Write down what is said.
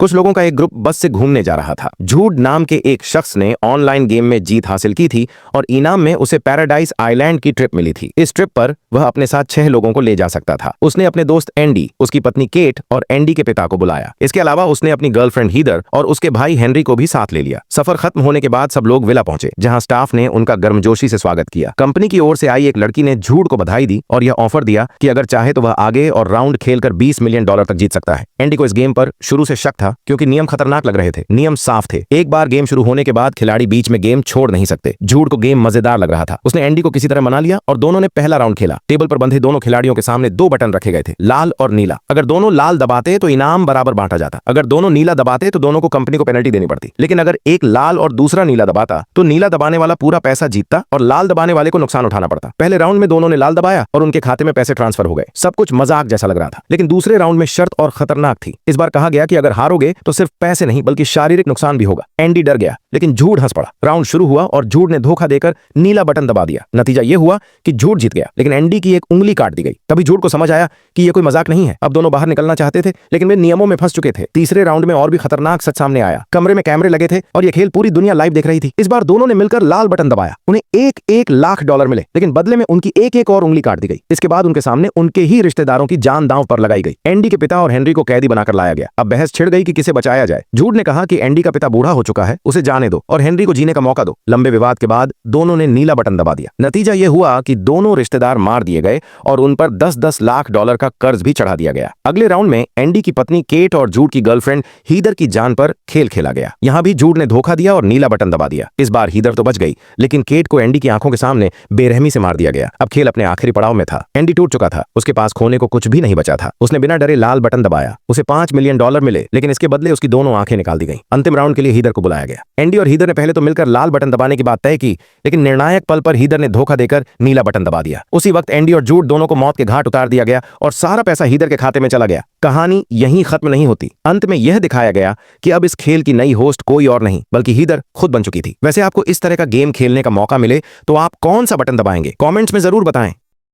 कुछ लोगों का एक ग्रुप बस से घूमने जा रहा था। झूठ नाम के एक शख्स ने ऑनलाइन गेम में जीत हासिल की थी और इनाम में उसे पैराडाइज आइलैंड की ट्रिप मिली थी। इस ट्रिप पर वह अपने साथ 6 लोगों को ले जा सकता था। उसने अपने दोस्त एंडी, उसकी पत्नी केट और एंडी के पिता को बुलाया। इसके अलावा उसने अपनी गर्लफ्रेंड हीदर और उसके भाई हेनरी को भी साथ ले लिया। सफर खत्म होने के बाद सब लोग विला पहुंचे, जहां स्टाफ ने उनका गर्मजोशी से स्वागत किया। कंपनी की ओर से आई एक लड़की ने झूठ को बधाई दी और यह ऑफर दिया कि अगर चाहे तो वह आगे और राउंड खेलकर $20 मिलियन तक जीत सकता है। एंडी को इस गेम पर शुरू से शक था, क्योंकि नियम खतरनाक लग रहे थे। नियम साफ थे, एक बार गेम शुरू होने के बाद खिलाड़ी बीच में गेम छोड़ नहीं सकते। झूठ को गेम मजेदार लग रहा था। उसने एंडी को किसी तरह मना लिया और दोनों ने पहला राउंड खेला। टेबल पर बंधे दोनों खिलाड़ियों के सामने 2 बटन रखे गए थे, लाल और नीला। अगर दोनों लाल दबाते तो इनाम बराबर बांटा जाता। अगर दोनों नीला दबाते तो दोनों को कंपनी को पेनल्टी देनी पड़ती। लेकिन अगर एक लाल और दूसरा नीला दबाता तो नीला दबाने वाला पूरा पैसा जीतता और लाल दबाने वाले को नुकसान उठाना पड़ता। पहले राउंड में दोनों ने लाल दबाया और उनके खाते में पैसे ट्रांसफर हो गए। सब कुछ मजाक जैसा लग रहा था, लेकिन दूसरे राउंड में शर्त और खतरनाक थी। इस बार कहा गया कि अगर हारोगे तो सिर्फ पैसे नहीं बल्कि शारीरिक नुकसान भी होगा। एंडी डर गया, लेकिन झूठ हंस पड़ा। राउंड शुरू हुआ और झूठ ने धोखा देकर नीला बटन दबा दिया। नतीजा यह हुआ कि झूठ जीत गया, लेकिन एंडी की एक उंगली काट दी गई। तभी झूठ को समझ आया कि यह कोई मजाक नहीं है। अब दोनों बाहर निकलना चाहते थे, लेकिन वे नियमों में फंस चुके थे। तीसरे राउंड में और भी खतरनाक सच सामने आया। कमरे में कैमरे लगे थे और यह खेल पूरी दुनिया लाइव देख रही थी। इस बार दोनों ने मिलकर लाल बटन दबाया। उन्हें $1 लाख मिले, लेकिन बदले में उनकी एक और उंगली काट दी गई। इसके बाद उनके सामने उनके ही रिश्तेदारों की जान दांव पर लगाई गई। एंडी के पिता और हेनरी को कैदी बनाकर लाया गया। अब बहस छिड़ गई कि किसे बचाया जाए। झूठ ने कहा कि एंडी का पिता बूढ़ा हो चुका है, उसे जाने दो और हेनरी को जीने का मौका दो। लंबे विवाद के बाद दोनों ने नीला बटन दबा दिया। नतीजा यह हुआ कि दोनों रिश्तेदार मार दिए गए और उन पर $10 लाख का कर्ज भी चढ़ा दिया गया। अगले राउंड में एंडी की पत्नी केट और झूठ की गर्लफ्रेंड हीदर की जान पर खेल खेला गया। यहां भी झूठ ने धोखा दिया और नीला बटन दबा दिया। इस बार हीदर तो बच गई, लेकिन केट को एंडी की आंखों के सामने बेरहमी से मार दिया गया। अब खेल अपने आखिरी पड़ाव में था। एंडी टूट चुका था, उसके पास खोने को कुछ भी नहीं बचा था। उसने बिना डरे लाल बटन दबाया। उसे $5 मिलियन मिले, लेकिन इसके बदले उसकी दोनों आंखें निकाल दी गईं। अंतिम राउंड के लिए हीदर को बुलाया गया। एंडी और हीदर ने पहले तो मिलकर लाल बटन दबाने की बात तय की, लेकिन निर्णायक पल पर हीदर ने धोखा देकर नीला बटन दबा दिया। उसी वक्त एंडी और झूठ दोनों को मौत के घाट उतार दिया गया और सारा पैसा हीदर के खाते में चला गया। कहानी यहीं खत्म नहीं होती। अंत में यह दिखाया गया कि अब इस खेल की नई होस्ट कोई और नहीं बल्कि हीदर खुद बन चुकी थी। वैसे आपको इस तरह का गेम खेलने का मौका मिले तो आप कौन सा बटन दबाएंगे? कमेंट्स में जरूर बताएं।